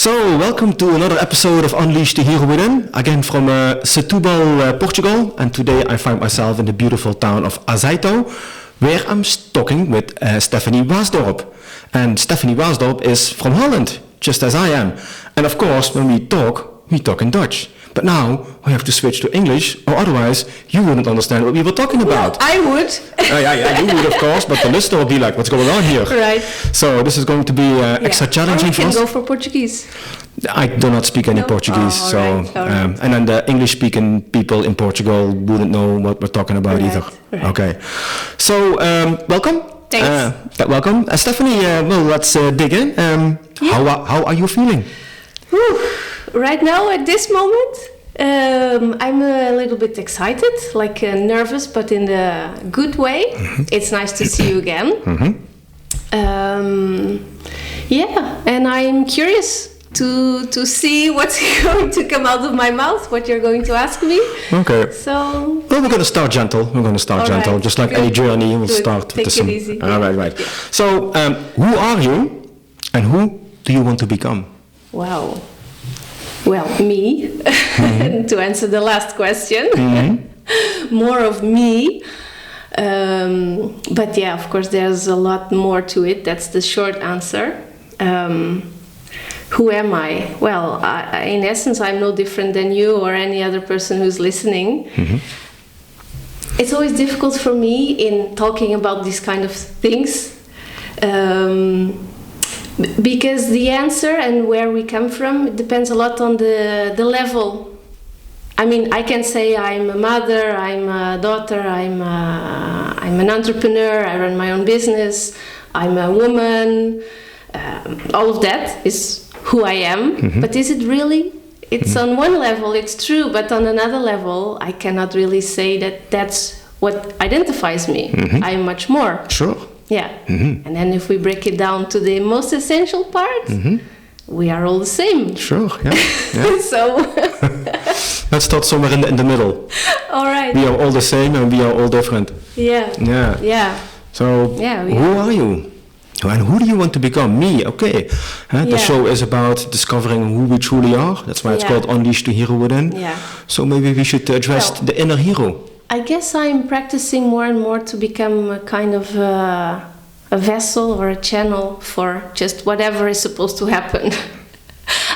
So, welcome to another episode of Unleash the Hero Within, again from Setubal, Portugal, and today I find myself in the beautiful town of Azeito, where I'm talking with Stephanie Waasdorp. And Stephanie Waasdorp is from Holland, just as I am. And of course, when we talk in Dutch. But now we have to switch to English, or otherwise you wouldn't understand what we were talking about. Well, I would. Yeah, you would, of course, but the listener will be like, what's going on here? Right. So this is going to be extra challenging for us. Or we can go for Portuguese. I do not speak any Portuguese, all so right. and then the English-speaking people in Portugal wouldn't know what we're talking about either. Right. Okay, so welcome. Thanks. Welcome, Stephanie. Well, let's dig in. How are you feeling? Whew. Right now, at this moment, I'm a little bit excited, like nervous, but in the good way. Mm-hmm. It's nice to see you again. Mm-hmm. Yeah, and I'm curious to see what's going to come out of my mouth, what you're going to ask me. Okay. So. Well, we're going to start gentle. Right. Just like any journey. We'll start Take with it easy. All right. Yeah. So, who are you, and who do you want to become? Wow. Well, me, mm-hmm. To answer the last question, mm-hmm. More of me. But yeah, of course, there's a lot more to it. That's the short answer. Who am I? Well, in essence, I'm no different than you or any other person who's listening. Mm-hmm. It's always difficult for me in talking about these kind of things. Because the answer and where we come from, it depends a lot on the level. I mean, I can say I'm a mother, I'm a daughter, I'm an entrepreneur, I run my own business, I'm a woman. All of that is who I am. Mm-hmm. But is it really? It's mm-hmm. on one level, it's true, but on another level, I cannot really say that that's what identifies me. Mm-hmm. I'm much more. Sure. Yeah, mm-hmm. And then if we break it down to the most essential part, mm-hmm. we are all the same. Sure, yeah. So let's start somewhere in the middle. All right. We are all the same and we are all different. Yeah. So who are you? And who do you want to become? Me, okay. The show is about discovering who we truly are. That's why it's called Unleash the Hero Within. Yeah. So maybe we should address the inner hero. I guess I'm practicing more and more to become a kind of a vessel or a channel for just whatever is supposed to happen.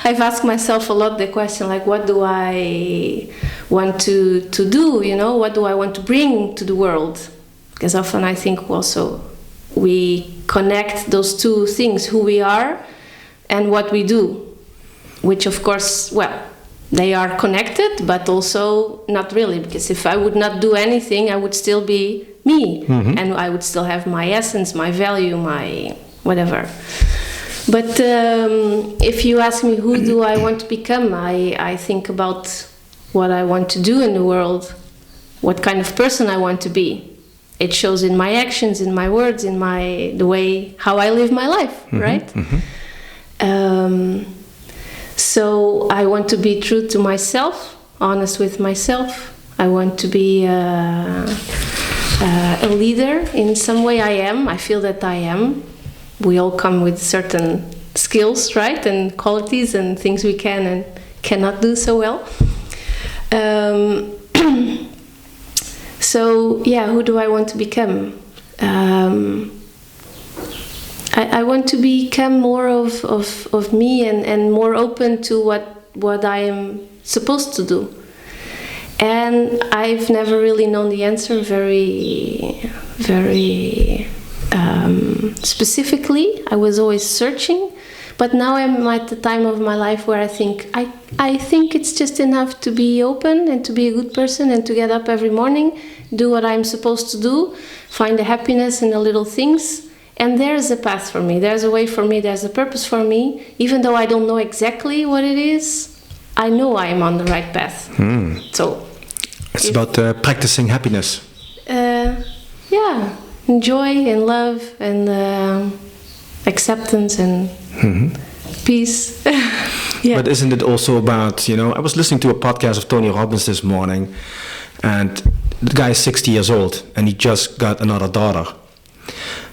I've asked myself a lot the question, like, what do I want to do, What do I want to bring to the world? Because often I think also we connect those two things, who we are and what we do, which of course, they are connected, but also not really, because if I would not do anything, I would still be me, mm-hmm. and I would still have my essence, my value, my whatever. But if you ask me who do I want to become, I think about what I want to do in the world, what kind of person I want to be. It shows in my actions, in my words, in the way how I live my life, mm-hmm. right? Mm-hmm. So I want to be true to myself, honest with myself. I want to be a leader in some way. I am. I feel that I am. We all come with certain skills, right? And qualities and things we can and cannot do so well. So, who do I want to become? I want to become more of me and more open to what I am supposed to do. And I've never really known the answer very, very specifically. I was always searching, but now I'm at the time of my life where I think it's just enough to be open and to be a good person and to get up every morning, do what I'm supposed to do, find the happiness in the little things. And there's a path for me, there's a way for me, there's a purpose for me. Even though I don't know exactly what it is, I know I'm on the right path. So it's about practicing happiness. Joy and love and acceptance and peace. But isn't it also about, I was listening to a podcast of Tony Robbins this morning, and the guy is 60 years old and he just got another daughter.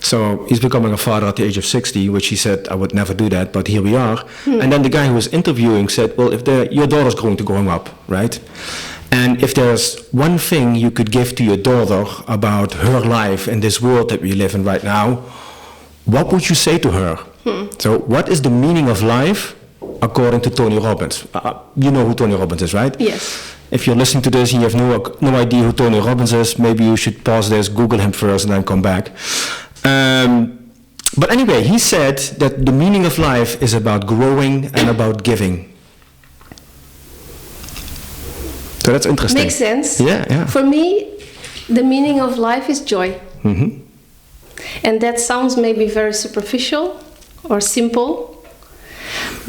So he's becoming a father at the age of 60, which he said, I would never do that, but here we are. And then the guy who was interviewing said, well, if your daughter's going to grow up, right? And if there's one thing you could give to your daughter about her life in this world that we live in right now, what would you say to her? So what is the meaning of life according to Tony Robbins? You know who Tony Robbins is, right? Yes. If you're listening to this and you have no idea who Tony Robbins is, maybe you should pause this, Google him first and then come back. But anyway, he said that the meaning of life is about growing and about giving. So that's interesting. Makes sense. Yeah. For me, the meaning of life is joy. Mm-hmm. And that sounds maybe very superficial or simple,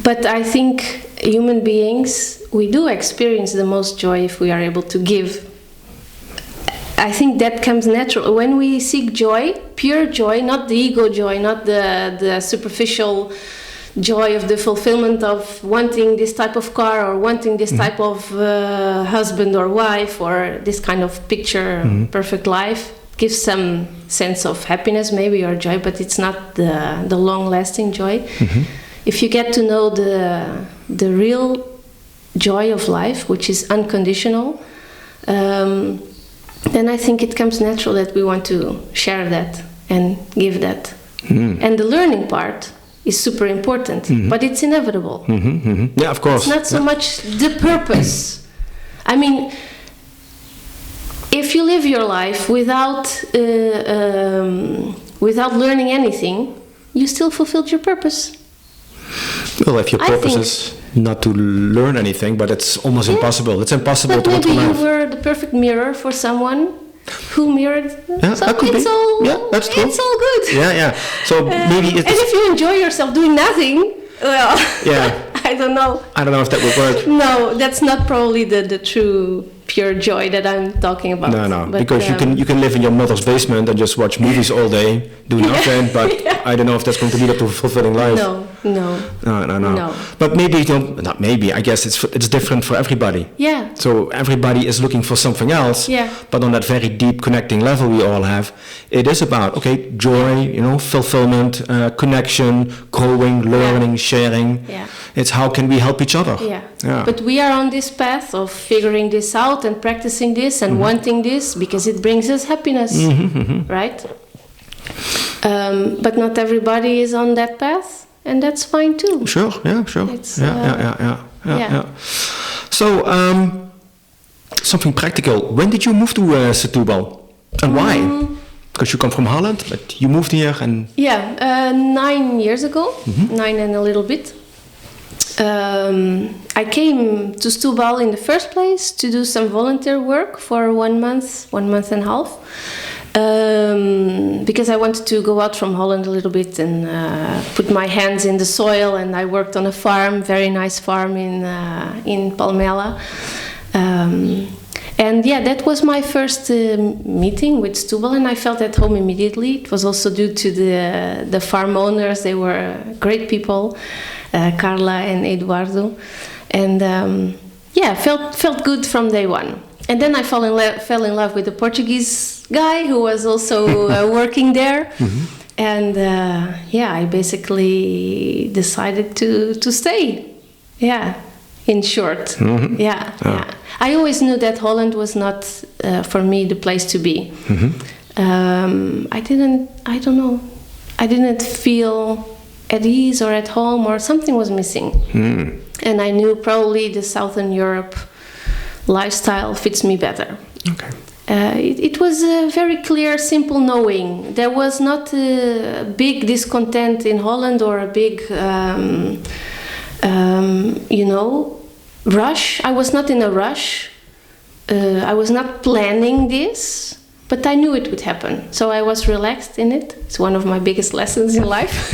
but I think human beings, we do experience the most joy if we are able to give. I think that comes natural. When we seek joy, pure joy, not the ego joy, not the superficial joy of the fulfillment of wanting this type of car or wanting this type of husband or wife or this kind of picture perfect life, gives some sense of happiness maybe or joy, but it's not the long-lasting joy. If you get to know the real joy of life, which is unconditional, then I think it comes natural that we want to share that and give that. And the learning part is super important, but it's inevitable. Yeah, of course. It's not so much the purpose. I mean, if you live your life without learning anything, you still fulfilled your purpose. Well, if your purpose is not to learn anything, but it's almost impossible. It's impossible to go through life. But maybe you were the perfect mirror for someone who mirrored. Yeah, so that could be. That's true. It's all good. Yeah. So maybe it's... And if you enjoy yourself doing nothing, well, I don't know. I don't know if that would work. No, that's not probably the true pure joy that I'm talking about. No, but, because you can live in your mother's basement and just watch movies all day, do nothing, but I don't know if that's going to lead up to a fulfilling life. No. But maybe, not maybe, I guess it's different for everybody. Yeah. So everybody is looking for something else, but on that very deep connecting level we all have, it is about, joy, fulfillment, connection, growing, learning, sharing. Yeah. It's how can we help each other. Yeah. But we are on this path of figuring this out and practicing this and wanting this because it brings us happiness, right? But not everybody is on that path, and that's fine too. Sure. It's, yeah. So, something practical. When did you move to Setubal, and why? Because you come from Holland, but you moved here and... 9 years ago, 9 and a little bit. I came to Setubal in the first place to do some volunteer work for 1 month and a half, because I wanted to go out from Holland a little bit and put my hands in the soil. And I worked on a farm, very nice farm in Palmela. That was my first meeting with Setubal, and I felt at home immediately. It was also due to the farm owners; they were great people. Carla and Eduardo, and felt good from day one. And then I fell in love with a Portuguese guy who was also working there, and I basically decided to stay. In short, I always knew that Holland was not for me the place to be. I didn't feel at ease or at home, or something was missing. And I knew probably the Southern Europe lifestyle fits me better. It was a very clear, simple knowing. There was not a big discontent in Holland or a big rush. I was not in a rush. I was not planning this, but I knew it would happen. So I was relaxed in it. It's one of my biggest lessons in life.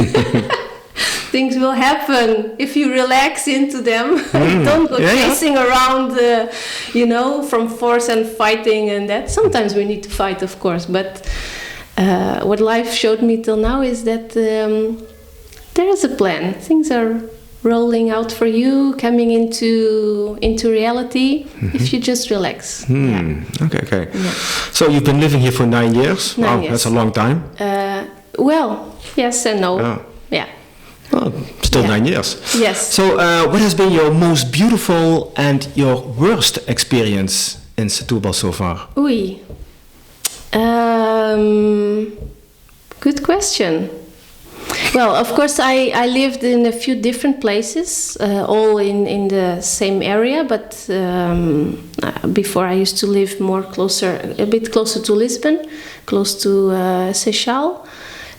Things will happen if you relax into them. Don't go chasing around, from force and fighting and that. Sometimes we need to fight, of course, but what life showed me till now is that there is a plan. Things are rolling out for you, coming into reality, if you just relax. Okay. Yeah. So you've been living here for 9 years. 9 years. That's a long time. Well, yes and no. Oh. Yeah. Well, still 9 years. Yes. So, what has been your most beautiful and your worst experience in Setubal so far? Oei. Good question. Well, of course, I lived in a few different places, all in the same area, but before I used to live a bit closer to Lisbon, close to Seixal.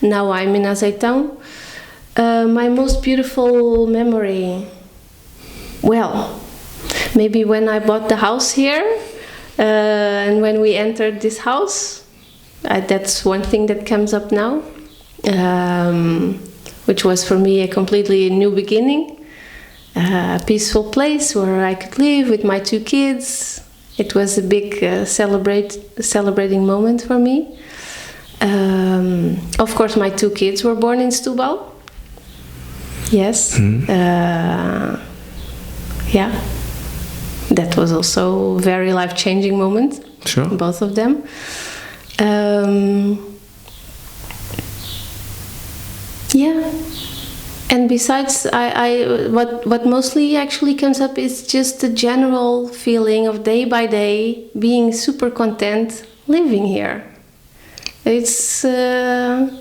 Now I'm in Azeitão. My most beautiful memory, well, maybe when I bought the house here, and when we entered this house. That's one thing that comes up now, which was for me a completely new beginning, a peaceful place where I could live with my 2 kids. It was a big celebrating moment for me. Of course, my 2 kids were born in Setubal. Yes. Yeah. That was also a very life-changing moment. Sure. Both of them. Yeah, and besides, what mostly actually comes up is just the general feeling of day by day being super content living here. It's that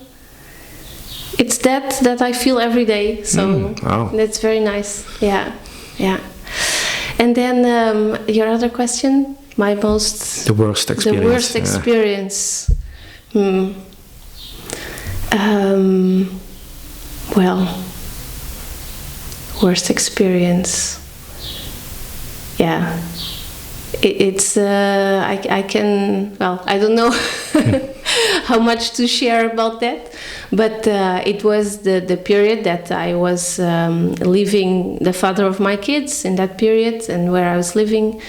I feel every day. So wow. That's very nice. Yeah. And then your other question. The worst experience. The worst experience. Yeah. Well, worst experience. Yeah. It's I can, well, I don't know how much to share about that, but it was the period that I was leaving the father of my kids in that period, and where I was living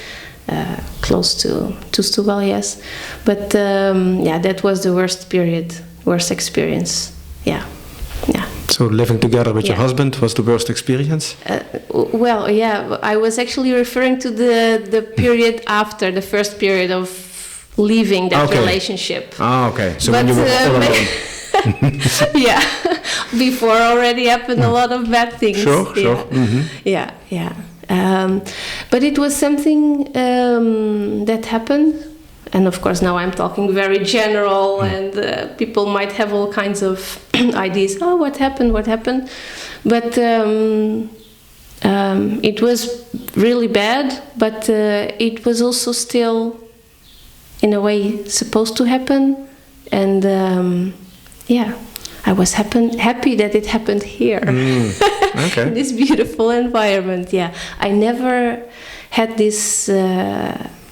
close to Setubal, yes. But yeah, that was the worst experience. Yeah. So living together with your husband was the worst experience? Well, yeah, I was actually referring to the period after the first period of leaving that relationship. Ah, okay. So when you were all alone. Yeah, before already happened a lot of bad things. Sure. Mm-hmm. Yeah. But it was something that happened, and of course now I'm talking very general, and people might have all kinds of ideas. Oh, what happened? But it was really bad, but it was also still, in a way, supposed to happen, and yeah. I was happy that it happened here. Okay. In this beautiful environment, yeah. I never had this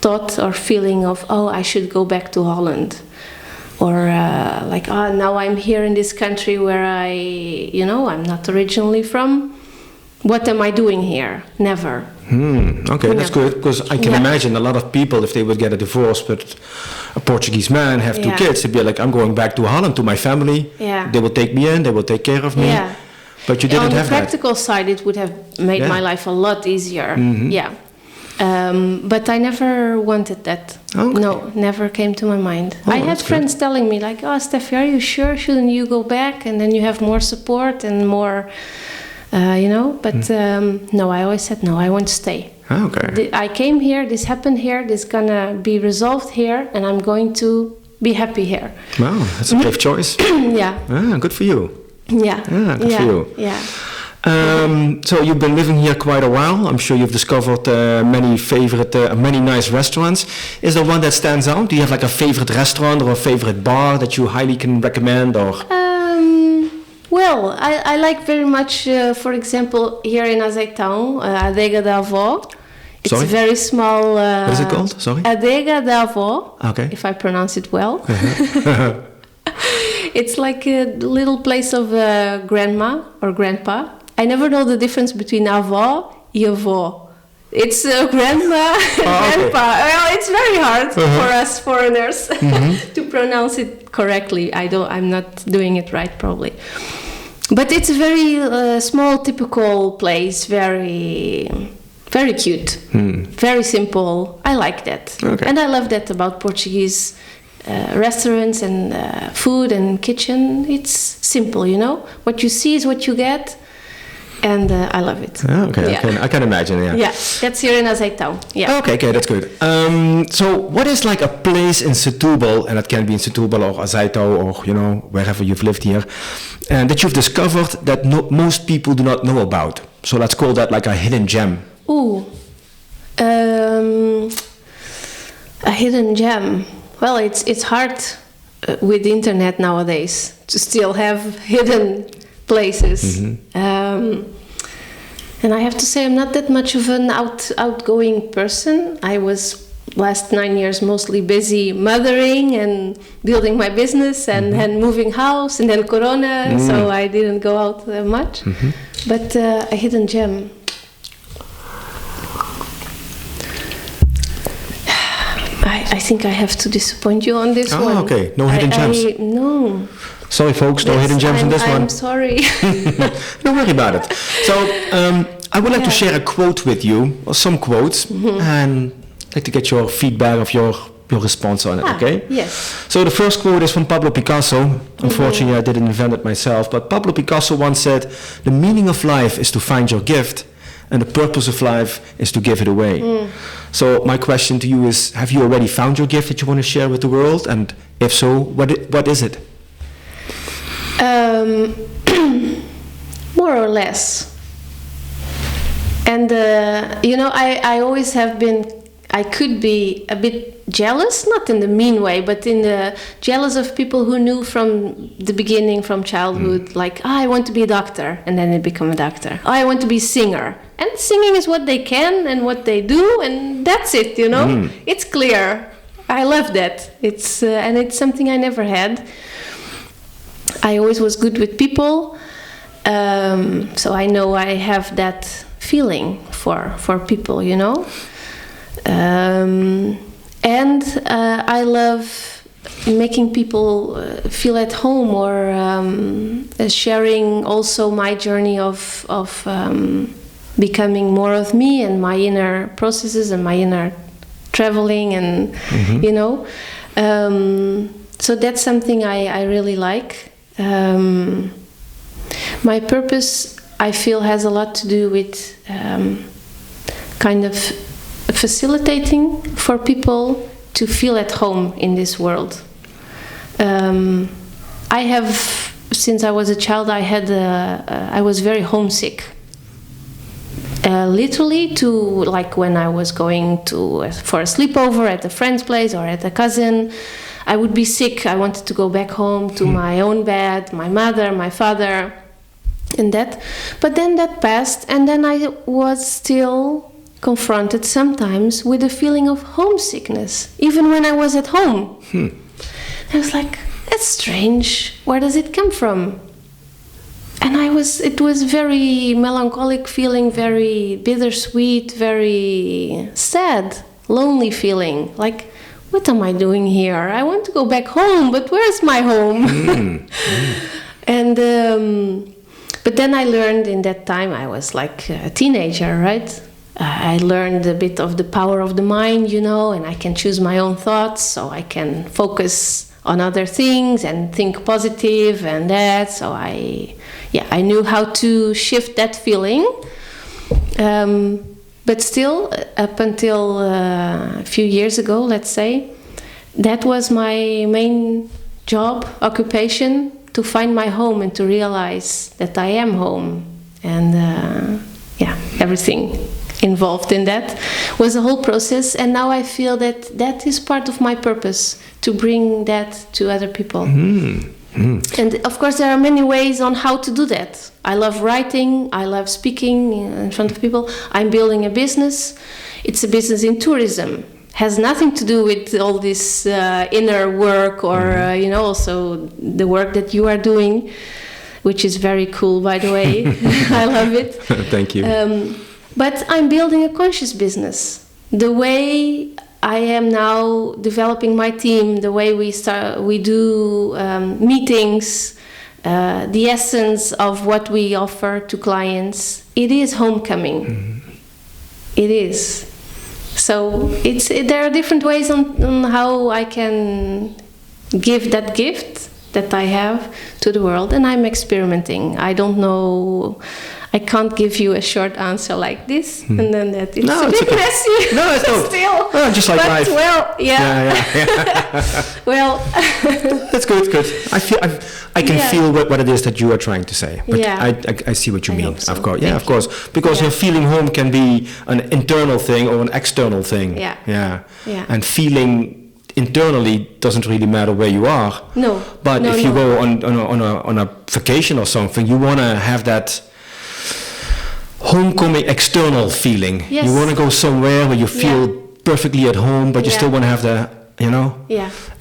thought or feeling of, oh, I should go back to Holland. Or like, oh, now I'm here in this country where I'm not originally from. What am I doing here? Never. Okay, that's good, because I can imagine a lot of people, if they would get a divorce with a Portuguese man, have 2 kids, they'd be like, I'm going back to Holland, to my family. Yeah. They will take me in, they will take care of me. Yeah. But you didn't have that. On the practical side, it would have made my life a lot easier. Mm-hmm. Yeah. But I never wanted that. Okay. No, never came to my mind. Oh, I had friends telling me, like, oh, Steffi, are you sure? Shouldn't you go back? And then you have more support and more... but no, I always said no, I want to stay. Okay. I came here, this happened here, this gonna be resolved here, and I'm going to be happy here. Wow, that's a brave choice. Yeah. Good for you. Yeah. Good for you. Yeah. So you've been living here quite a while. I'm sure you've discovered many nice restaurants. Is there one that stands out? Do you have like a favorite restaurant or a favorite bar that you highly can recommend? Or well, I like very much, for example, here in Azeitão, Adega da Avó. It's a very small... what is it called? Sorry? Adega da Avó, okay. If I pronounce it well. It's like a little place of grandma or grandpa. I never know the difference between avó e avó. It's grandma and grandpa. Well, it's very hard for us foreigners to pronounce it correctly. I'm not doing it right, probably. But it's a very small, typical place. Very, very cute. Very simple. I like that, and I love that about Portuguese restaurants and food and kitchen. It's simple, you know. What you see is what you get, and I love it. Oh, okay, I can imagine. Yeah. Yeah, that's here in Azeitão. Yeah. Okay, that's good. So, what is like a place in Setubal, and it can be in Setubal or Azeitão or wherever you've lived here, and that you've discovered that most people do not know about? So let's call that like a hidden gem. Ooh, a hidden gem. Well, it's hard with the internet nowadays to still have hidden places. Mm-hmm. And I have to say I'm not that much of an outgoing person. I was last 9 years mostly busy mothering and building my business and moving house, and then Corona, so I didn't go out much. Mm-hmm. But a hidden gem. I think I have to disappoint you on this one. Oh, okay. No hidden gems? No. Sorry, folks, no hidden gems in this one. I'm sorry. Don't worry about it. So, I would like to share a quote with you, or some quotes, and I'd like to get your feedback of your response on it, okay? Yes. So the first quote is from Pablo Picasso. Unfortunately, I didn't invent it myself, but Pablo Picasso once said, "The meaning of life is to find your gift, and the purpose of life is to give it away." So my question to you is, have you already found your gift that you want to share with the world? And if so, what is it? More or less. And, I always have been, I could be a bit jealous, not in the mean way, but in the jealous of people who knew from the beginning, from childhood, like, I want to be a doctor, and then they become a doctor. I want to be a singer. And singing is what they can and what they do, and that's it, It's clear. I love that. And it's something I never had. I always was good with people, so I know I have that feeling for people, and I love making people feel at home, or sharing also my journey of becoming more of me and my inner processes and my inner traveling, and so that's something I really like. My purpose, I feel, has a lot to do with kind of facilitating for people to feel at home in this world. I have, since I was a child, I was very homesick. Literally, to like when I was going for a sleepover at a friend's place or at a cousin, I would be sick. I wanted to go back home to my own bed, my mother, my father, and that. But then that passed, and then I was still confronted sometimes with a feeling of homesickness, even when I was at home. I was like, that's strange. Where does it come from? And it was very melancholic feeling, very bittersweet, very sad, lonely feeling. Like, what am I doing here? I want to go back home, but where's my home? And but then I learned in that time, I was like a teenager, right? I learned a bit of the power of the mind, and I can choose my own thoughts, so I can focus on other things and think positive and that. So I knew how to shift that feeling. But still, up until a few years ago, let's say, that was my main job, occupation, to find my home and to realize that I am home. And everything involved in that was a whole process. And now I feel that is part of my purpose, to bring that to other people. And of course there are many ways on how to do that. I love writing, I love speaking in front of people. I'm building a business. It's a business in tourism. Has nothing to do with all this inner work, or also the work that you are doing, which is very cool, by the way. I love it. Thank you. But I'm building a conscious business. The way I am now developing my team, the way we do meetings, the essence of what we offer to clients, it is homecoming. It is. So there are different ways on how I can give that gift that I have to the world, and I'm experimenting. I don't know. I can't give you a short answer like this, and then that it's a bit messy. No, it's not. Still. No, just like but life. Well, yeah. Well, that's good. I can feel what it is that you are trying to say. But I see what you mean. So. Of course, of course. Because feeling home can be an internal thing or an external thing. Yeah. And feeling internally doesn't really matter where you are. No. But if you go on a vacation or something, you want to have that homecoming external feeling. Yes. You want to go somewhere where you feel perfectly at home, but you still want to have the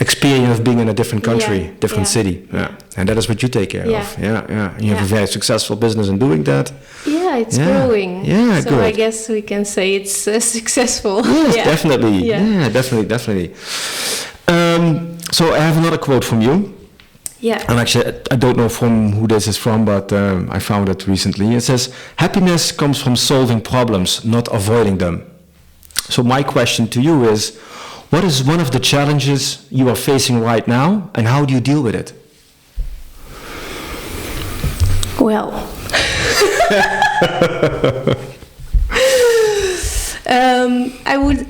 experience of being in a different country, different city. And that is what you take care of. You have a very successful business in doing that. Yeah, it's growing. Yeah, so good. I guess we can say it's successful. Yes, definitely. Yeah, definitely. So I have another quote from you. Yeah. And actually, I don't know from who this is from, but I found it recently. It says, happiness comes from solving problems, not avoiding them. So my question to you is, what is one of the challenges you are facing right now, and how do you deal with it? Well,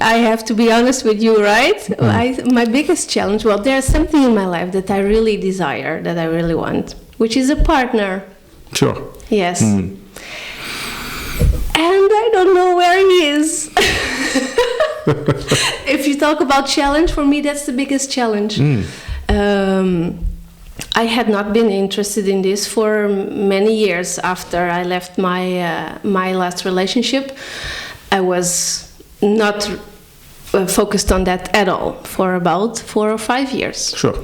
I have to be honest with you, right? My biggest challenge, there's something in my life that I really desire, that I really want, which is a partner. Sure. Yes. And I don't know where he is. If you talk about challenge, for me, that's the biggest challenge. I had not been interested in this for many years after I left my last relationship. I was not focused on that at all for about 4 or 5 years. Sure.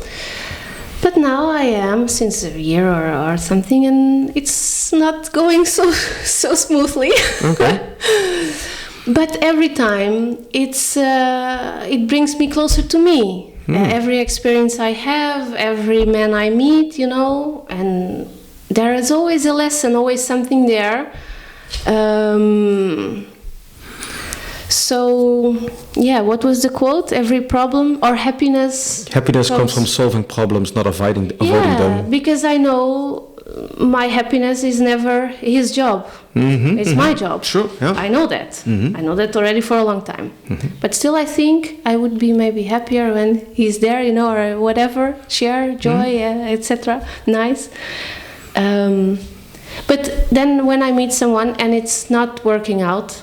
But now I am since a year or something, and it's not going so smoothly. Okay. But every time it brings me closer to me. Every experience I have, every man I meet, and there is always a lesson, always something there. So, what was the quote? Every problem or happiness... Happiness comes from solving problems, not avoiding them. Yeah, because I know my happiness is never his job. It's my job. Sure, yeah. I know that. I know that already for a long time. But still I think I would be maybe happier when he's there, or whatever, share, joy, etc. Nice. But then when I meet someone and it's not working out,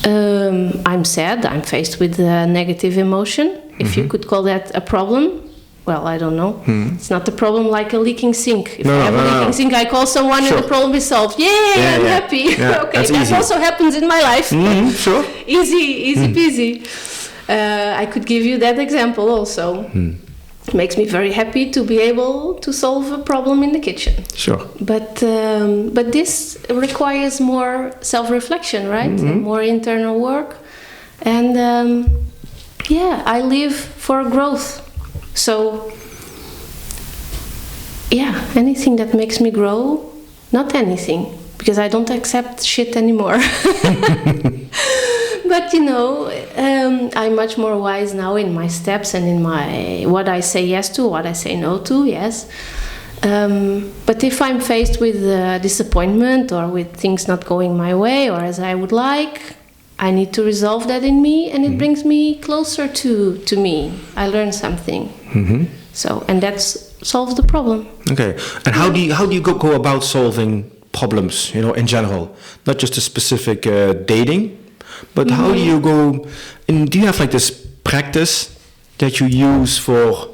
I'm sad, I'm faced with a negative emotion, if you could call that a problem. Well, I don't know. It's not a problem like a leaking sink. If I have a leaking sink, I call someone and the problem is solved. I'm happy. Yeah, okay, that also happens in my life. Sure. Easy peasy. I could give you that example also. It makes me very happy to be able to solve a problem in the kitchen. Sure. But this requires more self-reflection, right? More internal work. And I live for growth. So, anything that makes me grow, not anything, because I don't accept shit anymore. But I'm much more wise now in my steps and in my what I say yes to, what I say no to, yes. But if I'm faced with disappointment or with things not going my way or as I would like, I need to resolve that in me, and it brings me closer to me. I learn something. So, and that solves the problem. Okay. And how do you go about solving problems, in general? Not just a specific dating, but how do you go, and do you have like this practice that you use for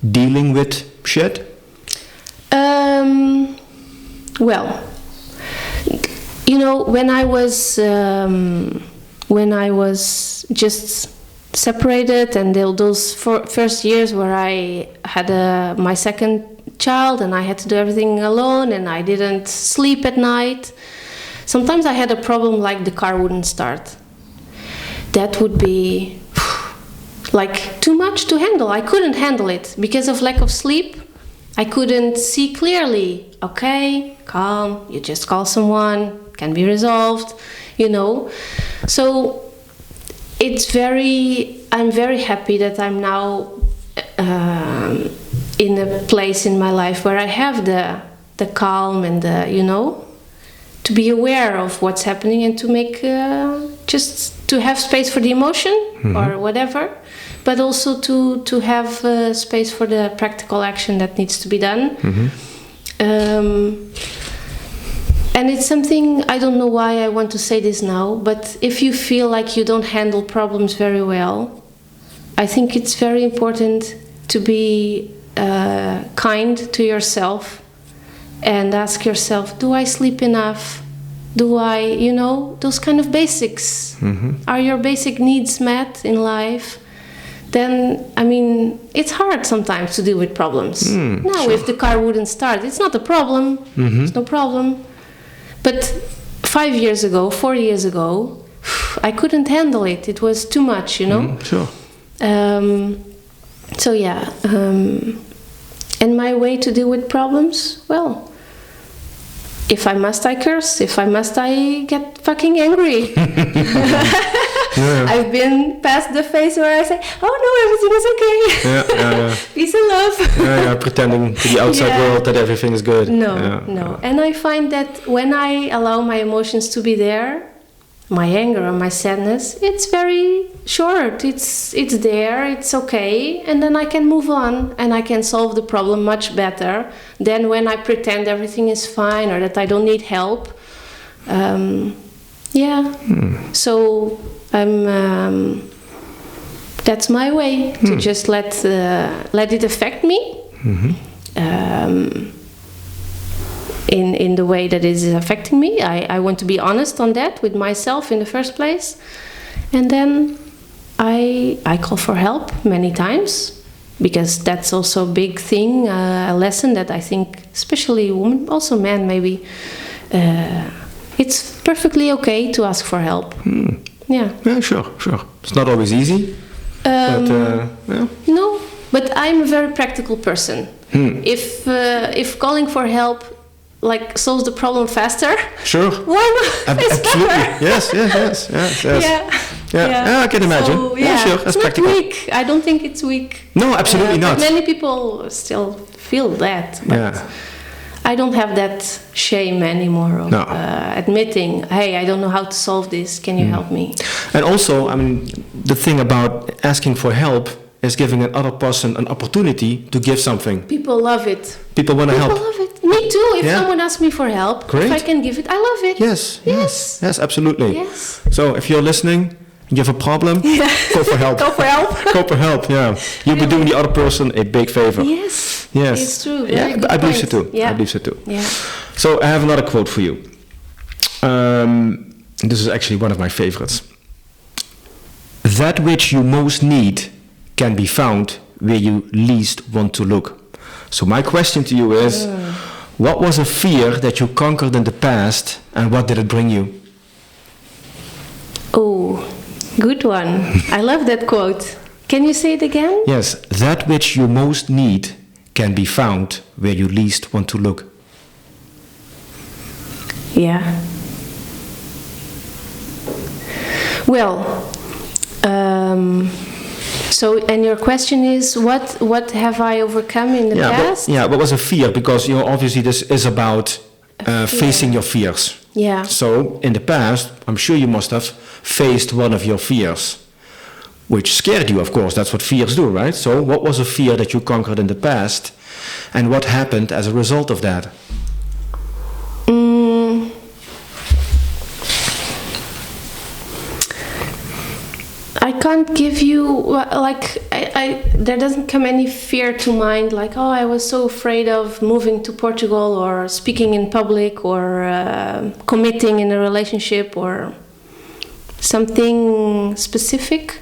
dealing with shit? Well, when I was just separated, and those first years where I had my second child and I had to do everything alone and I didn't sleep at night, sometimes I had a problem like the car wouldn't start. That would be like too much to handle. I couldn't handle it because of lack of sleep. I couldn't see clearly. Okay, calm, you just call someone, can be resolved, So I'm very happy that I'm now in a place in my life where I have the calm and to be aware of what's happening and to make just to have space for the emotion or whatever, but also to have space for the practical action that needs to be done. And it's something, I don't know why I want to say this now, but if you feel like you don't handle problems very well, I think it's very important to be kind to yourself and ask yourself, do I sleep enough? Do I, those kind of basics. Are your basic needs met in life? Then, it's hard sometimes to deal with problems. Now, if the car wouldn't start, it's not a problem. It's no problem. But 5 years ago, 4 years ago, I couldn't handle it. It was too much, Sure. So yeah, and my way to deal with problems, well, if I must, I curse. If I must, I get fucking angry. I've been past the phase where I say, "Oh no, everything is okay. Peace and love." Pretending to the outside world that everything is good. No. And I find that when I allow my emotions to be there, my anger or my sadness, it's very short. It's there, it's okay, and then I can move on and I can solve the problem much better than when I pretend everything is fine or that I don't need help. So that's my way to just let it affect me. In the way that it is affecting me. I want to be honest on that with myself in the first place. And then I call for help many times, because that's also a big thing, a lesson that I think, especially women, also men maybe, it's perfectly okay to ask for help. Yeah, sure. It's not always easy. No, but I'm a very practical person. If calling for help solves the problem faster. Sure. Why not? Absolutely. Yes. Yeah, I can imagine. So, sure. That's it's practical. not weak. I don't think it's weak. No, absolutely not. But many people still feel that. But I don't have that shame anymore of admitting, hey, I don't know how to solve this. Can you help me? And also, the thing about asking for help is giving another person an opportunity to give something. People love it. People want to help. People love it. Me too. If someone asks me for help, great. If I can give it, I love it. Yes, absolutely. Yes. So if you're listening, you have a problem, go for help. Go for help. Go for help, yeah. You'll be doing the other person a big favor. Yes. It's true. I believe so too. Yeah. I believe so too. Yeah. So I have another quote for you. This is actually one of my favorites. That which you most need can be found where you least want to look. So my question to you is, what was a fear that you conquered in the past, and what did it bring you? Oh, good one. I love that quote. Can you say it again? Yes, that which you most need can be found where you least want to look. Yeah. Well, so, and your question is, what have I overcome in the past? What was a fear? Because obviously this is about facing your fears. Yeah. So in the past, I'm sure you must have faced one of your fears, which scared you, of course. That's what fears do, right? So what was a fear that you conquered in the past, and what happened as a result of that? I can't give you, there doesn't come any fear to mind, like, oh, I was so afraid of moving to Portugal or speaking in public or committing in a relationship or something specific.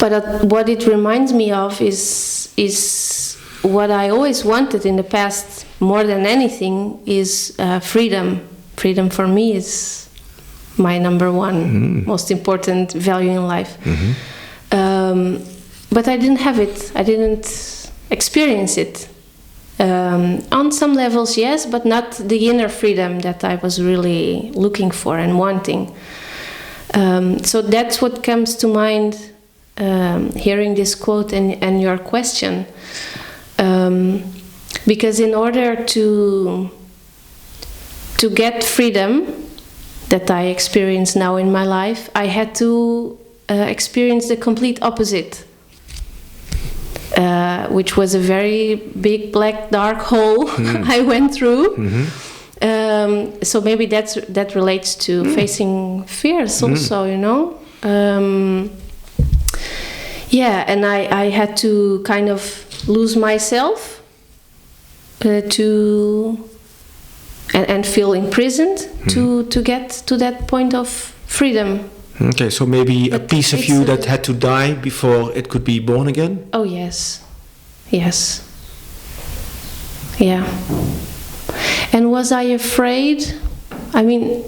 But what it reminds me of is what I always wanted in the past more than anything is freedom. Freedom for me is my number one most important value in life. But I didn't have it. I didn't experience it. On some levels, yes, but not the inner freedom that I was really looking for and wanting. So that's what comes to mind hearing this quote and your question, because in order to get freedom that I experience now in my life, I had to experience the complete opposite, which was a very big black dark hole I went through. So maybe that relates to facing fears also, you know. Yeah, and I had to kind of lose myself and feel imprisoned to get to that point of freedom. Okay, so maybe a piece of you that had to die before it could be born again? Oh, yes. Yes. Yeah. And was I afraid? I mean,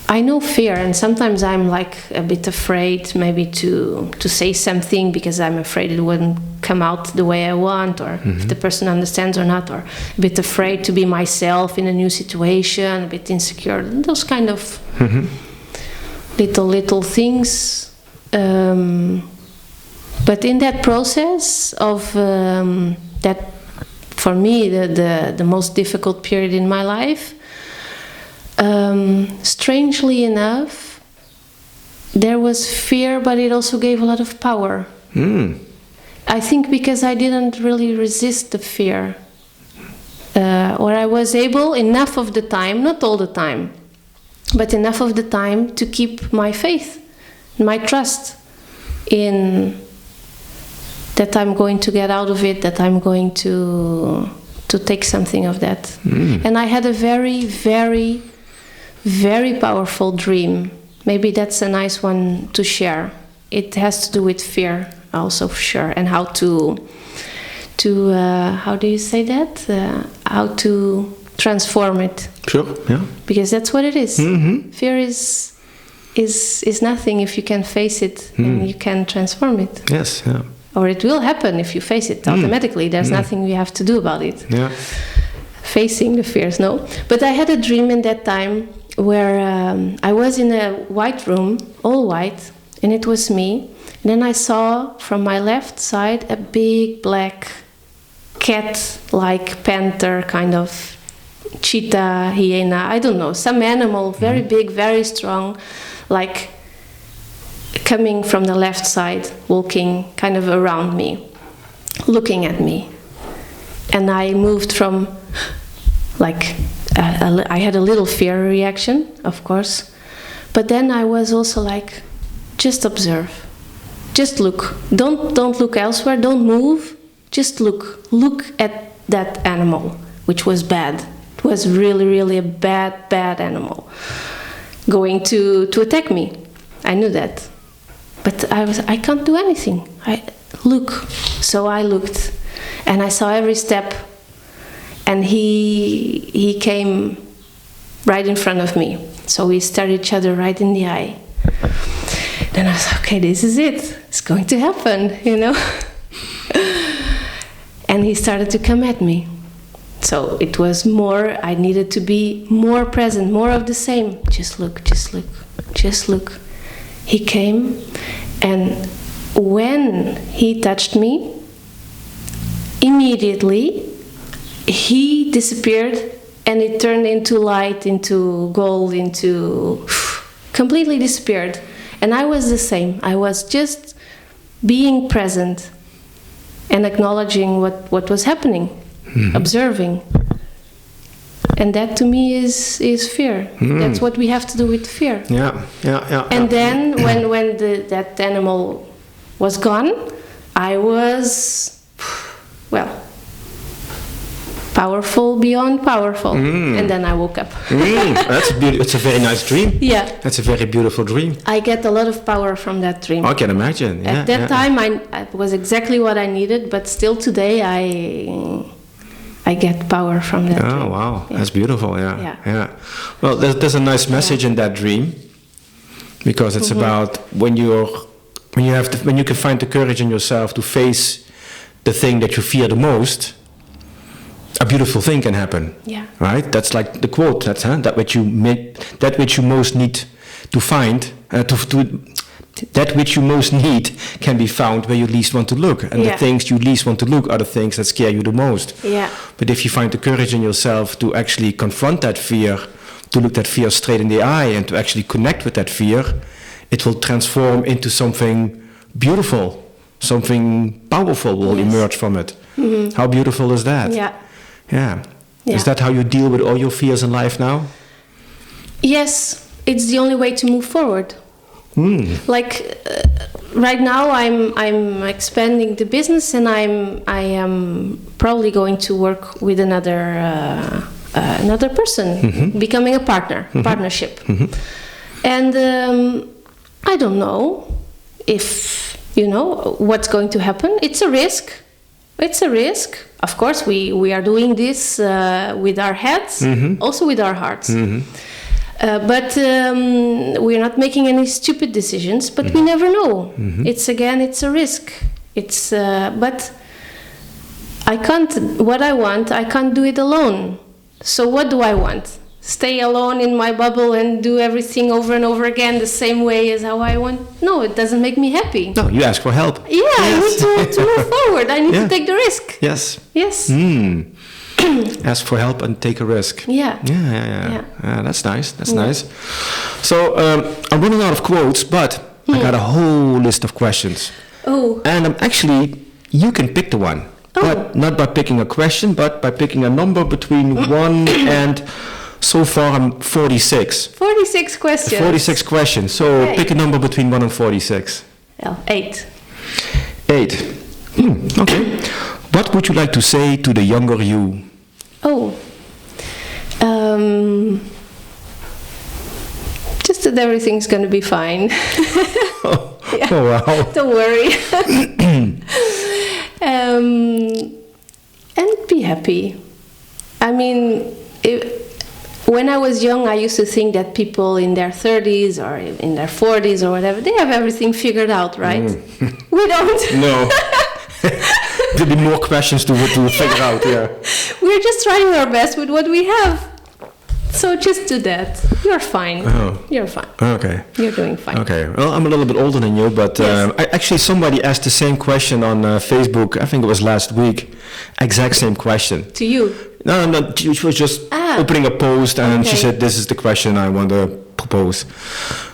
I know fear, and sometimes I'm like a bit afraid maybe to say something because I'm afraid it wouldn't come out the way I want, or if the person understands or not, or a bit afraid to be myself in a new situation, a bit insecure, those kind of little things. But in that process of that, for me, the most difficult period in my life, strangely enough, there was fear, but it also gave a lot of power. I think because I didn't really resist the fear, or I was able enough of the time, not all the time, but enough of the time to keep my faith, my trust in that I'm going to get out of it, that I'm going to take something of that. And I had a very, very, very powerful dream. Maybe that's a nice one to share. It has to do with fear also, for sure, and how to how do you say that? How to transform it. Sure, yeah. Because that's what it is. Fear is nothing if you can face it and you can transform it. Yes, yeah. Or it will happen if you face it automatically. There's nothing you have to do about it. Yeah. Facing the fears, no. But I had a dream in that time where I was in a white room, all white, and it was me. And then I saw from my left side a big black cat-like panther, kind of cheetah, hyena, I don't know, some animal, very big, very strong, like coming from the left side, walking kind of around me, looking at me. And I moved from, like, I had a little fear reaction, of course, but then I was also like, just observe, just look, don't look elsewhere, don't move, just look at that animal, which was bad. It was really, really a bad animal, going to attack me. I knew that. But I can't do anything. Look. So I looked, and I saw every step, and he came right in front of me. So we stared each other right in the eye. Then I was like, okay, this is it. It's going to happen, you know. And he started to come at me. So it was more, I needed to be more present, more of the same. Just look, just look, just look. He came, and when he touched me, immediately he disappeared, and it turned into light, into gold, into completely disappeared. And I was the same. I was just being present and acknowledging what was happening, observing. And that to me is fear. That's what we have to do with fear. Yeah. And then when that animal was gone, I was, well, powerful beyond powerful. And then I woke up. That's beautiful. It's a very nice dream. Yeah. That's a very beautiful dream. I get a lot of power from that dream. I can imagine. Yeah, At that time, it was exactly what I needed, but still today I get power from that dream. Oh, wow. Yeah. That's beautiful, Yeah. Well, there's a nice message in that dream, because it's about when you can find the courage in yourself to face the thing that you fear the most, a beautiful thing can happen. Yeah. Right? That's like the quote. That's that which you most need to find, to that which you most need can be found where you least want to look. And the things you least want to look are the things that scare you the most. Yeah. But if you find the courage in yourself to actually confront that fear, to look that fear straight in the eye and to actually connect with that fear, it will transform into something beautiful. Something powerful will emerge from it. Mm-hmm. How beautiful is that? Yeah. Is that how you deal with all your fears in life now? Yes, it's the only way to move forward. Like right now, I'm expanding the business, and I am probably going to work with another person, becoming a partnership. And I don't know if what's going to happen. It's a risk. Of course, we are doing this with our heads, also with our hearts. But we're not making any stupid decisions, but we never know. It's a risk. But I can't do it alone. So what do I want? Stay alone in my bubble and do everything over and over again the same way as how I want? No, it doesn't make me happy. No, you ask for help. Yeah, yes. I need to move forward. I need to take the risk. Yes. Ask for help and take a risk. Yeah. That's nice. Nice. So I'm running out of quotes, but I got a whole list of questions. Oh. And you can pick the one. But not by picking a question, but by picking a number between 1 and, so far I'm 46. 46 questions. 46 questions. So pick a number between 1 and 46. Well, 8. 8. Okay. What would you like to say to the younger you? Just that everything's going to be fine. Oh, wow. Don't worry. And be happy. I mean, when I was young, I used to think that people in their 30s or in their 40s or whatever, they have everything figured out, right? We don't. No. There'll be more questions to figure out, We're just trying our best with what we have. So just do that. You're fine. You're fine. Okay. You're doing fine. Okay. Well, I'm a little bit older than you, but actually somebody asked the same question on Facebook. I think it was last week. Exact same question. To you? No. She was just opening a post, and she said, "This is the question I want to propose."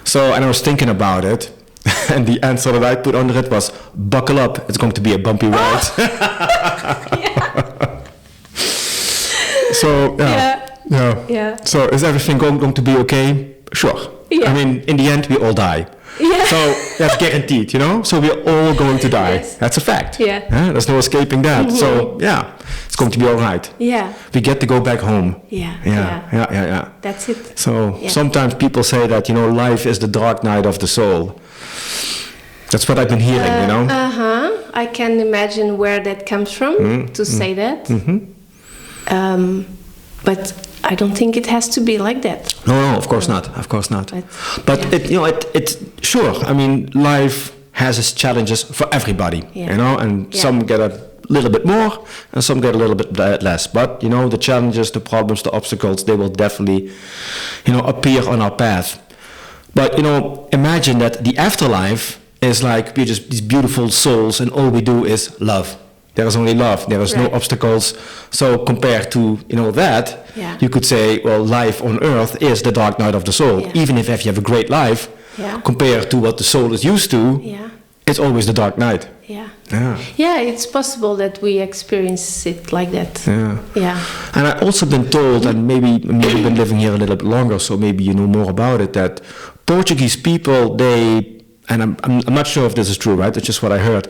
So, and I was thinking about it, and the answer that I put under it was, "Buckle up. It's going to be a bumpy ride." So. Yeah. So is everything going to be okay? Sure. Yeah. I mean, in the end, we all die. Yeah. So that's guaranteed, So we're all going to die. Yes. That's a fact. Yeah. There's no escaping that. So it's going to be all right. Yeah. We get to go back home. Yeah. That's it. So sometimes people say that, life is the dark night of the soul. That's what I've been hearing, I can imagine where that comes from to say that. But I don't think it has to be like that. No, of course not. Of course not. But it's sure. I mean, life has its challenges for everybody. And some get a little bit more, and some get a little bit less. But the challenges, the problems, the obstacles, they will definitely, appear on our path. But imagine that the afterlife is like we're just these beautiful souls, and all we do is love. There is only love. There is no obstacles. So compared to that, you could say, well, life on earth is the dark night of the soul. Even if you have a great life, compared to what the soul is used to, it's always the dark night. Yeah, it's possible that we experience it like that. And I've also been told, and maybe you've been living here a little bit longer, so maybe you know more about it, that Portuguese people, and I'm not sure if this is true, right? It's just what I heard.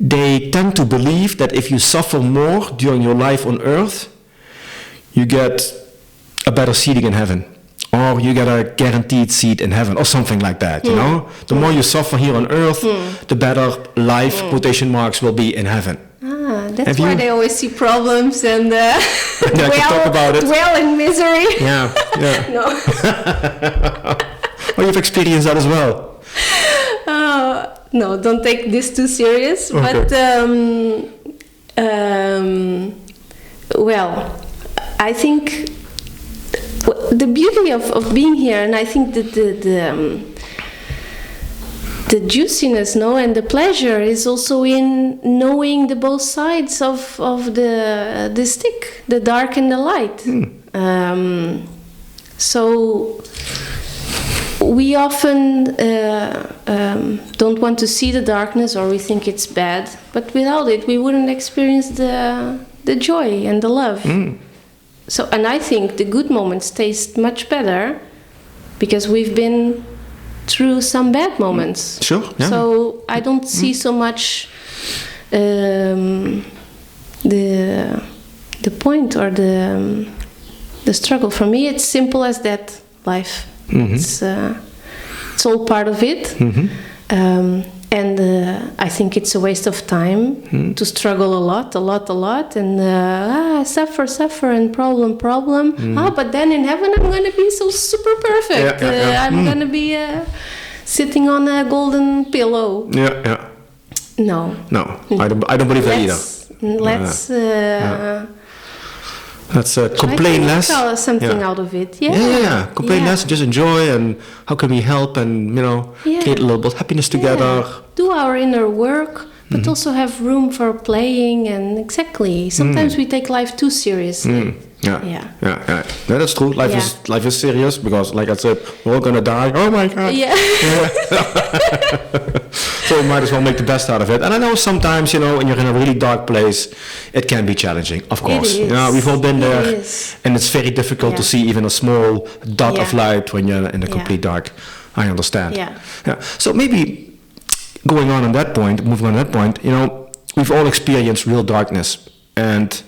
They tend to believe that if you suffer more during your life on earth, you get a better seating in heaven. Or you get a guaranteed seat in heaven, or something like that, The more you suffer here on earth, the better life, quotation marks, will be in heaven. That's why they always see problems and talk about it. dwell in misery. Yeah. No. Well, you've experienced that as well. No, don't take this too serious. Okay. But I think the beauty of being here, and I think that the juiciness, no, and the pleasure is also in knowing the both sides of the stick, the dark and the light. So we often don't want to see the darkness, or we think it's bad, but without it we wouldn't experience the joy and the love. So, and I think the good moments taste much better because we've been through some bad moments. Sure. Yeah. So I don't see so much the point or the struggle. For me, it's simple as that. Life. It's all part of it. And I think it's a waste of time to struggle a lot, and suffer, and problem. But then in heaven I'm going to be so super perfect. I'm going to be sitting on a golden pillow. No. I don't believe that either. Let's complain less. Something out of it. Complain less, just enjoy, and how can we help, and create a little bit of happiness together. Do our inner work, but also have room for playing, and sometimes we take life too seriously. Yeah, that's true. Life is serious because, like I said, we're all gonna die. Oh my God. So we might as well make the best out of it. And I know sometimes, when you're in a really dark place, it can be challenging, of course. It is. We've all been there, and it's very difficult to see even a small dot of light when you're in the complete dark. I understand. So maybe moving on that point, we've all experienced real darkness, and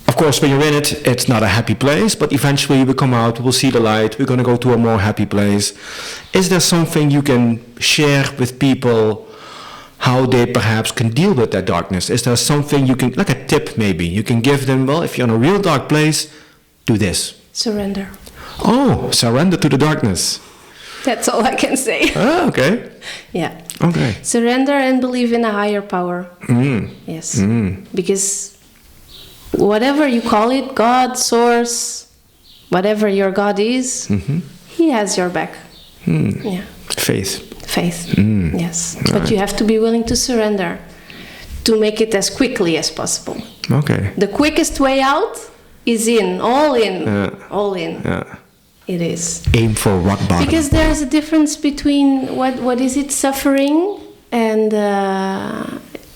of course, when you're in it, it's not a happy place, but eventually we come out, we'll see the light, we're going to go to a more happy place. Is there something you can share with people, how they perhaps can deal with that darkness? Is there something you can, like a tip maybe, you can give them, well, if you're in a real dark place, do this. Surrender. Oh, surrender to the darkness. That's all I can say. Ah, okay. Yeah. Okay. Surrender and believe in a higher power. Yes. Because whatever you call it, God, source, whatever your God is, He has your back. Faith. Yes. But you have to be willing to surrender to make it as quickly as possible. Okay. The quickest way out is in, all in. Yeah. It is. Aim for rock bottom. Because there's a difference between what is it, suffering, and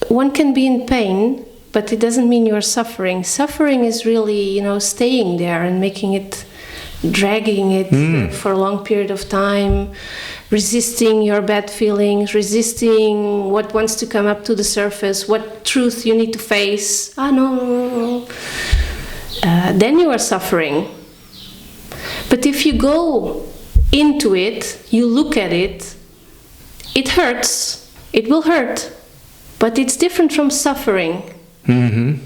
one can be in pain, but it doesn't mean you're suffering. Suffering is really, staying there and making it, dragging it for a long period of time, resisting your bad feelings, resisting what wants to come up to the surface, what truth you need to face. No. Then you are suffering. But if you go into it, you look at it, it hurts. It will hurt. But it's different from suffering.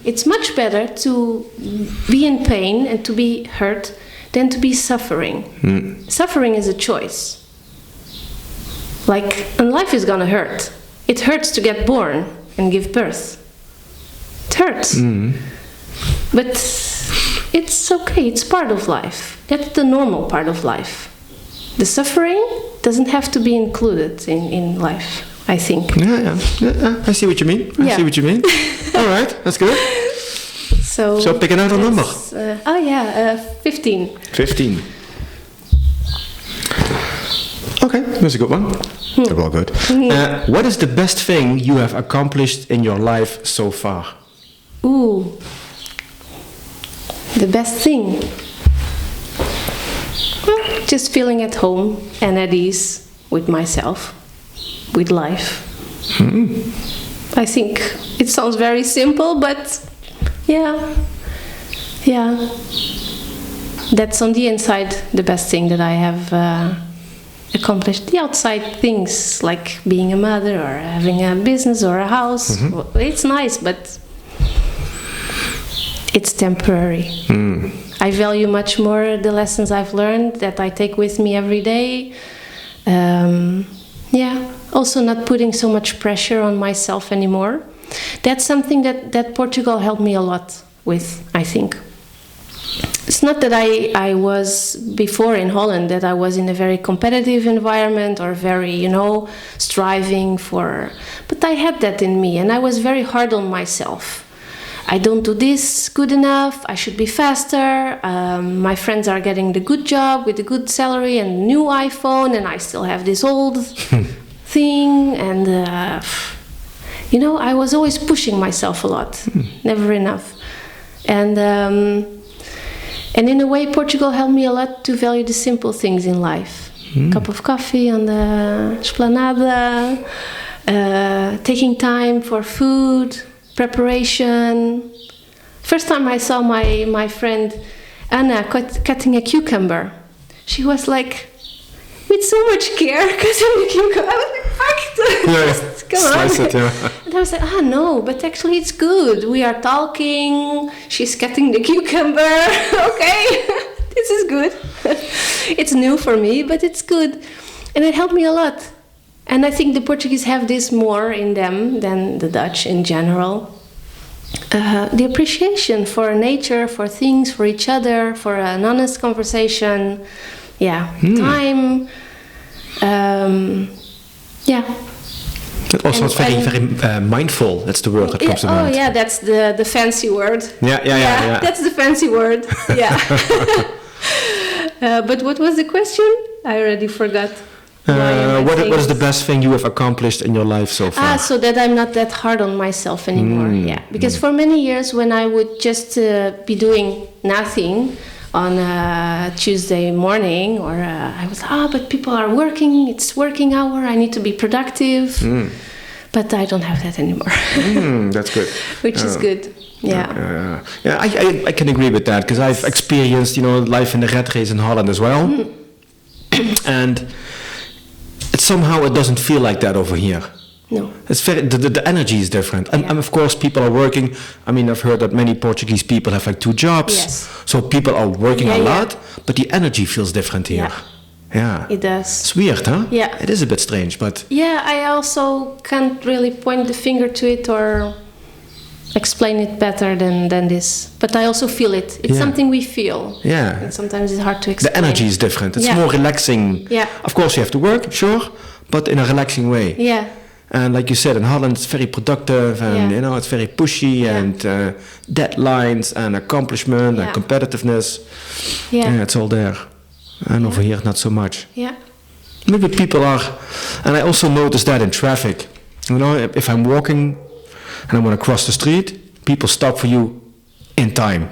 It's much better to be in pain and to be hurt than to be suffering. Suffering is a choice. And life is gonna hurt. It hurts to get born and give birth. It hurts. But it's okay, it's part of life. That's the normal part of life. The suffering doesn't have to be included in life, I think. Yeah. I see what you mean. All right, that's good. So pick another number. 15. 15. Okay, that's a good one. They're all good. What is the best thing you have accomplished in your life so far? Ooh. The best thing? Just feeling at home and at ease with myself, with life. I think it sounds very simple, but yeah. That's on the inside the best thing that I have accomplished. The outside things, like being a mother or having a business or a house, it's nice, but it's temporary. I value much more the lessons I've learned that I take with me every day. Also not putting so much pressure on myself anymore. That's something that Portugal helped me a lot with, I think. it's not that I was before in Holland, that I was in a very competitive environment or very, striving for, but I had that in me, and I was very hard on myself. I don't do this good enough, I should be faster, my friends are getting the good job with a good salary and new iPhone, and I still have this old thing, and I was always pushing myself a lot, never enough. And in a way, Portugal helped me a lot to value the simple things in life. Cup of coffee on the esplanada, taking time for food, preparation. First time I saw my friend Anna cutting a cucumber, she was like, with so much care, cutting the cucumber. I was like, fuck, come on. Slice it, yeah. And I was like, no, but actually it's good. We are talking, she's cutting the cucumber, okay, this is good. It's new for me, but it's good. And it helped me a lot. And I think the Portuguese have this more in them than the Dutch in general. The appreciation for nature, for things, for each other, for an honest conversation. Yeah, time. It also is very mindful. That's the word that comes to mind. Oh yeah, that's the fancy word. Yeah. That's the fancy word. Yeah. But what was the question? I already forgot. What is the best thing you have accomplished in your life so far? So that I'm not that hard on myself anymore. Yeah, because for many years when I would just be doing nothing on a Tuesday morning, or I was, but people are working, it's working hour, I need to be productive. But I don't have that anymore. That's good. Which is good. Yeah. I can agree with that, because I've experienced, life in the rat race in Holland as well. And somehow it doesn't feel like that over here. No. It's very, the energy is different. And of course people are working. I mean, I've heard that many Portuguese people have like 2 jobs. Yes. So people are working a lot, but the energy feels different here. Yeah. It does. It's weird, huh? Yeah. It is a bit strange, but... Yeah, I also can't really point the finger to it or explain it better than this. But I also feel it. It's something we feel. Yeah. And sometimes it's hard to explain. The energy is different. It's more relaxing. Yeah. Of course you have to work, sure, but in a relaxing way. Yeah. And like you said, in Holland it's very productive, and it's very pushy, and deadlines and accomplishment and competitiveness. Yeah, it's all there. And over here not so much. Yeah. Maybe people are, and I also notice that in traffic. If I'm walking and I want to cross the street, people stop for you in time.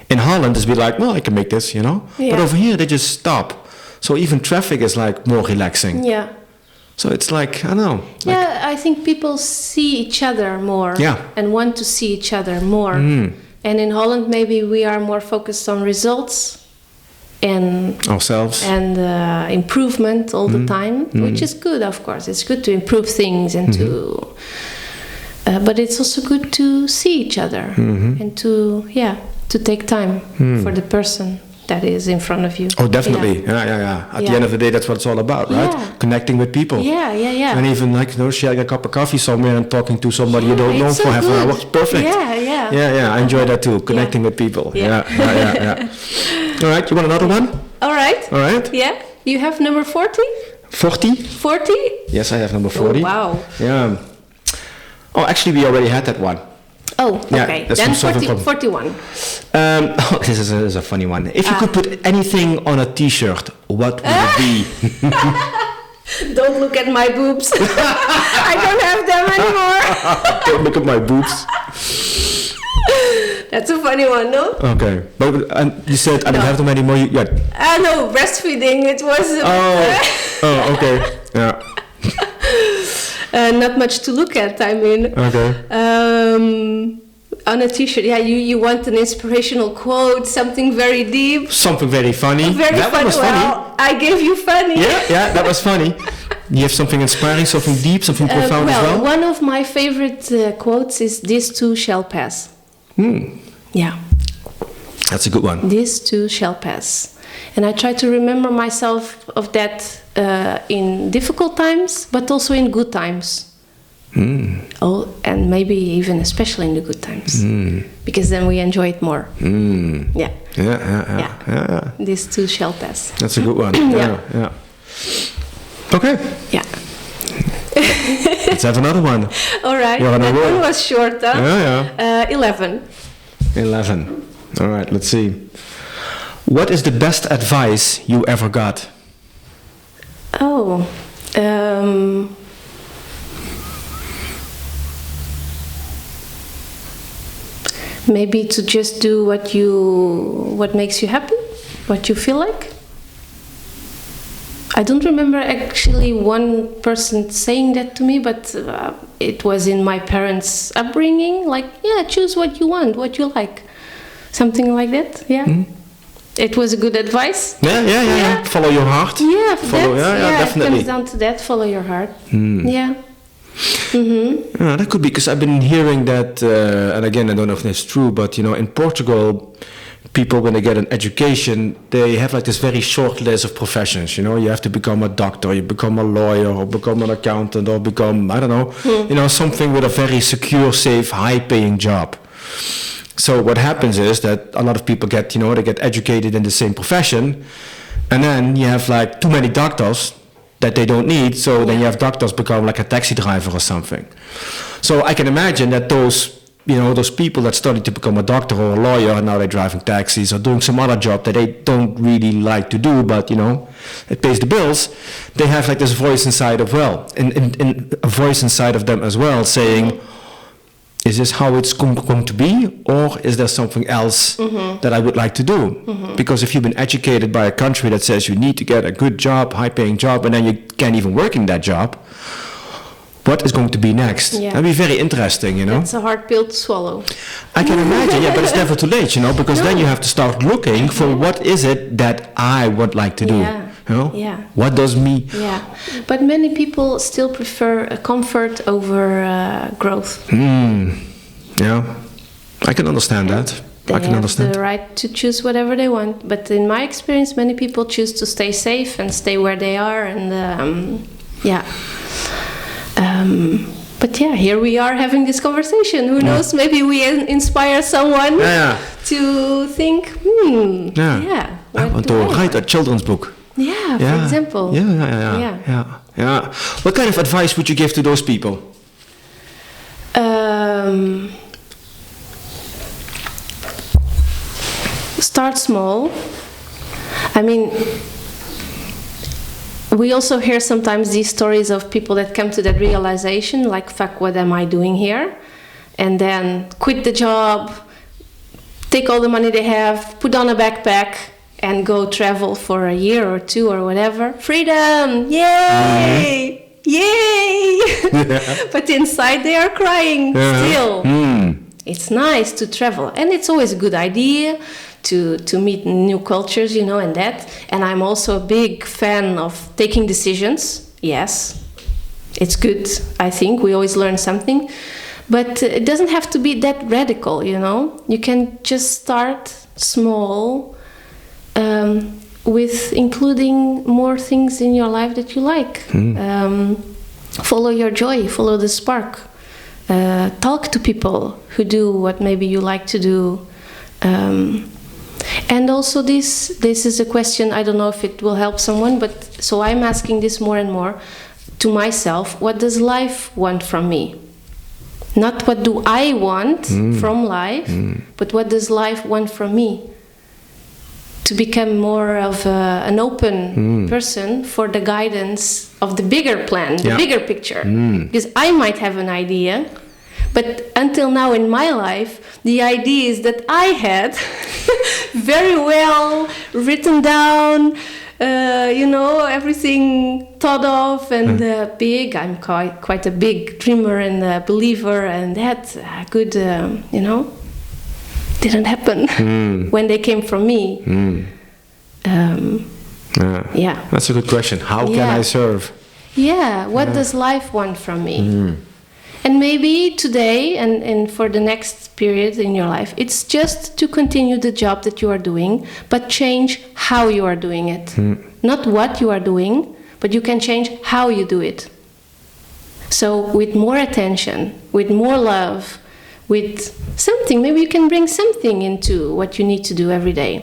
In Holland it's be like, well, I can make this, But over here they just stop. So even traffic is like more relaxing. Yeah. So it's like, I don't know. I think people see each other more and want to see each other more. And in Holland, maybe we are more focused on results and ourselves and improvement all the time, which is good, of course. It's good to improve things and to, but it's also good to see each other and to take time for the person that is in front of you. Oh, definitely. Yeah. At the end of the day, that's what it's all about, right? Connecting with people. Yeah. And even sharing a cup of coffee somewhere and talking to somebody you don't know for half an hour. Perfect. Yeah. I enjoy that too. Connecting with people. Yeah. All right. You want another one? All right. Yeah. You have number 40? 40? 40? Yes, I have number 40. Oh, wow. Yeah. Oh, actually, we already had that one. Oh, okay. Then 41. This is a funny one. If you could put anything on a t-shirt, what would it be? Don't look at my boobs. I don't have them anymore. Don't look at my boobs. That's a funny one, no? Okay. But you said I don't have them anymore. No, breastfeeding. It was... okay. Yeah. Not much to look at, I mean. Okay. On a t-shirt, you want an inspirational quote, something very deep. Something very funny. That funny. Was funny. Well, I gave you funny. Yeah, that was funny. You have something inspiring, something deep, something profound as well? One of my favorite quotes is, "This too shall pass." Yeah. That's a good one. This too shall pass. And I try to remember myself of that in difficult times, but also in good times. Oh, and maybe even especially in the good times, because then we enjoy it more. Yeah. Yeah. These two shall pass. That's a good one. Yeah. Okay. Yeah. Let's have another one. All right. That one was short, huh? Yeah. 11. 11. All right. Let's see. What is the best advice you ever got? Oh. Maybe to just do what makes you happy, what you feel like. I don't remember actually one person saying that to me, but it was in my parents' upbringing. Like, choose what you want, what you like, something like that. Yeah, it was a good advice. Yeah. Follow your heart. Yeah, definitely. It comes down to that. Follow your heart. Yeah. Yeah, that could be, because I've been hearing that, and again, I don't know if that's true, but in Portugal, people, when they get an education, they have like this very short list of professions. You have to become a doctor, you become a lawyer, or become an accountant, or become, I don't know, something with a very secure, safe, high-paying job. So what happens is that a lot of people get, they get educated in the same profession, and then you have like too many doctors that they don't need, so then you have doctors become like a taxi driver or something. So I can imagine that those people that study to become a doctor or a lawyer, and now they're driving taxis or doing some other job that they don't really like to do, but it pays the bills. They have like this voice inside of a voice inside of them as well, saying, is this how it's going to be, or is there something else that I would like to do? Because if you've been educated by a country that says you need to get a good job, high-paying job, and then you can't even work in that job, what is going to be next? Yeah. That'd be very interesting, That's a hard pill to swallow. I can imagine, but it's never too late, because then you have to start looking for what is it that I would like to do. Yeah. What does me... Yeah, but many people still prefer comfort over growth. Yeah, I can understand that. They have the right to choose whatever they want, but in my experience, many people choose to stay safe and stay where they are, and but here we are having this conversation. Who knows? Maybe we inspire someone to think, I want to write a children's book. Yeah, for example. Yeah. What kind of advice would you give to those people? Start small. I mean, we also hear sometimes these stories of people that come to that realization, like, fuck, what am I doing here? And then quit the job, take all the money they have, put on a backpack, and go travel for a year or two or whatever. Freedom! Yay! Yay! But inside they are crying still. It's nice to travel, and it's always a good idea to meet new cultures, and that. And I'm also a big fan of taking decisions. Yes, it's good. I think we always learn something, but it doesn't have to be that radical. You can just start small, with including more things in your life that you like. Follow your joy, follow the spark. Talk to people who do what maybe you like to do. And also this is a question, I don't know if it will help someone, but so I'm asking this more and more to myself. What does life want from me? Not what do I want from life, but what does life want from me? To become more of an open person for the guidance of the bigger plan, the bigger picture. Because I might have an idea, but until now in my life, the ideas that I had very well written down, everything thought of and big. I'm quite a big dreamer and a believer, and that could, didn't happen when they came from me. That's a good question. How can I serve? What does life want from me? And maybe today and for the next period in your life, it's just to continue the job that you are doing, but change how you are doing it. Not what you are doing, but you can change how you do it. So with more attention, with more love, with something, maybe you can bring something into what you need to do every day.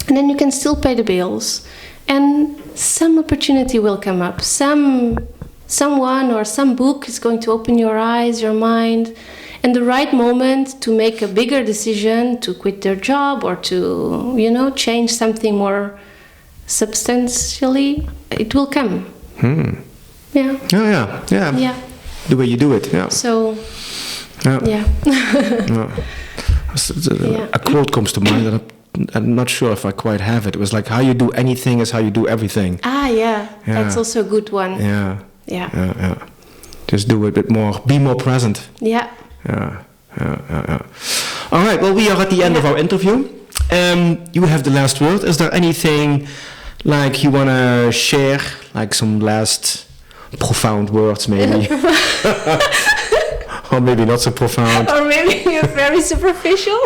And then you can still pay the bills. And some opportunity will come up. Someone or some book is going to open your eyes, your mind, and the right moment to make a bigger decision to quit their job or to, change something more substantially, it will come. Yeah. Yeah. The way you do it. Yeah. So. Yeah. A quote comes to mind, and I'm not sure if I quite have it. It was like, how you do anything is how you do everything. Yeah. That's also a good one. Yeah. Yeah. Just do it a bit more. Be more present. Yeah. Yeah. All right. Well, we are at the end of our interview. You have the last word. Is there anything like you want to share, like some last profound words, maybe? Or maybe not so profound. Or maybe you're very superficial.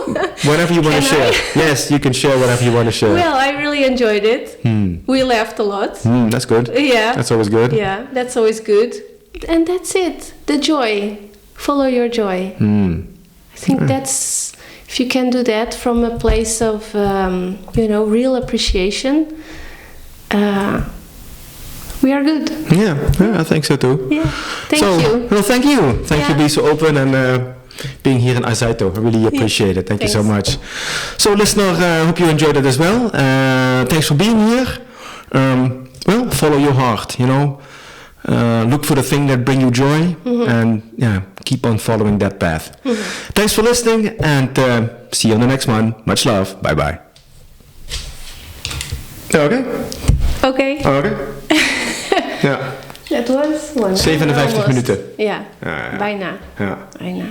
Whatever you want to share. Yes, you can share whatever you want to share. Well, I really enjoyed it. We laughed a lot. That's good. Yeah. That's always good. Yeah, that's always good. And that's it. The joy. Follow your joy. I think that's, if you can do that from a place of, real appreciation, we are good. Yeah, I think so too. Yeah, thank you. Well, thank you. Thank you being so open and being here in Azaito. I really appreciate it. Thank you so much. So, listener, I hope you enjoyed it as well. Thanks for being here. Follow your heart, look for the thing that brings you joy and keep on following that path. Thanks for listening and see you on the next one. Much love. Bye-bye. Okay? Okay. Ja. Dat was 57 minuten. Ja, bijna. Ja. Bijna.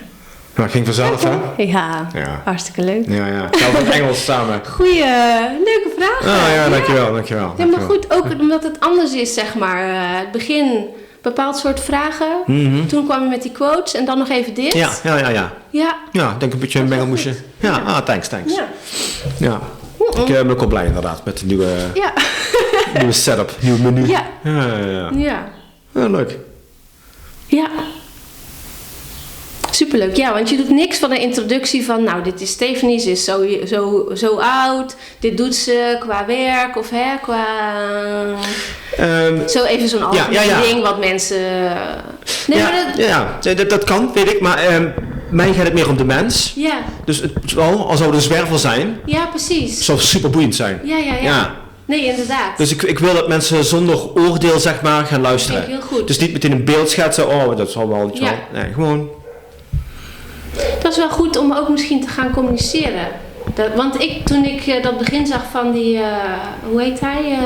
Nou, het ging vanzelf, hè? Ja, hartstikke leuk. Ja. Zelf in Engels samen. Goeie, leuke vragen. Dankjewel. Ja, maar goed, ook omdat het anders is, zeg maar. Het begin, een bepaald soort vragen. Toen kwam je met die quotes en dan nog even dit. Ja. Ja, Denk een beetje een mengelmoesje. Ja, thanks. Ja. Ik ben ook wel blij inderdaad met de nieuwe setup, nieuw menu. Ja. Ja, leuk. Ja. Superleuk, ja, want je doet niks van de introductie van, nou, dit is Stephanie, ze is zo oud, dit doet ze qua werk of qua... zo even zo'n algemeen ding wat mensen... Dat kan, weet ik, maar mij gaat het meer om de mens. Ja. Dus het zal, al zou het een zwerver zijn... Ja, precies. Het zou super boeiend zijn. Ja. Nee, inderdaad. Dus ik wil dat mensen zonder oordeel, zeg maar, gaan luisteren. Dat vind ik heel goed. Dus niet meteen een beeld schetsen, dat zal wel, Nee, gewoon... Dat is wel goed om ook misschien te gaan communiceren. Want toen ik dat begin zag van die, hoe heet hij?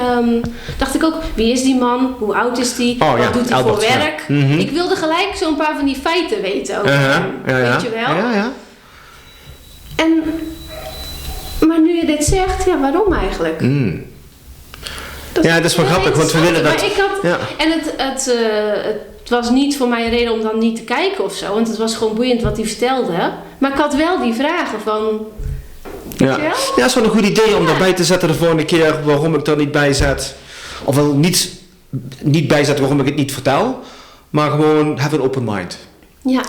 Dacht ik ook, wie is die man? Hoe oud is die? Wat doet hij voor werk? Ja. Ik wilde gelijk zo'n paar van die feiten weten over hem. Weet je wel? Ja. Maar nu je dit zegt, waarom eigenlijk? Dat is wel grappig, want we willen dat... En het was niet voor mij een reden om dan niet te kijken of zo, want het was gewoon boeiend wat hij vertelde. Maar ik had wel die vragen van... Ja, het is wel een goed idee om daarbij te zetten de volgende keer waarom ik er niet bij zet. Ofwel niet bijzetten waarom ik het niet vertel, maar gewoon have an open mind. Ja.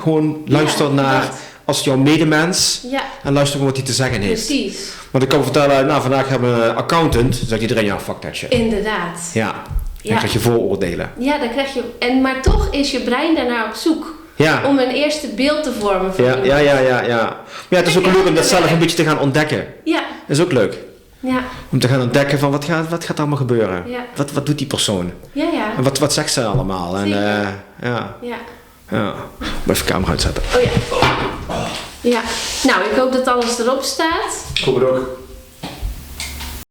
Gewoon luister naar als jouw medemens en luister wat hij te zeggen heeft. Precies. Want ik kan vertellen, vandaag hebben we een accountant, dan zegt iedereen, fuck that shit. Inderdaad. Ja. Dan krijg je vooroordelen. Ja, dan krijg je... Maar toch is je brein daarnaar op zoek. Ja. Om een eerste beeld te vormen van iemand. Ja, het is ook leuk om dat zelf een beetje te gaan ontdekken. Ja. Dat is ook leuk. Ja. Om te gaan ontdekken van wat gaat allemaal gebeuren. Ja. Wat doet die persoon? Ja. En wat zegt ze allemaal? En ja. Even camera uitzetten. Oh ja. Ja. Nou, ik hoop dat alles erop staat. Ik hoop het ook.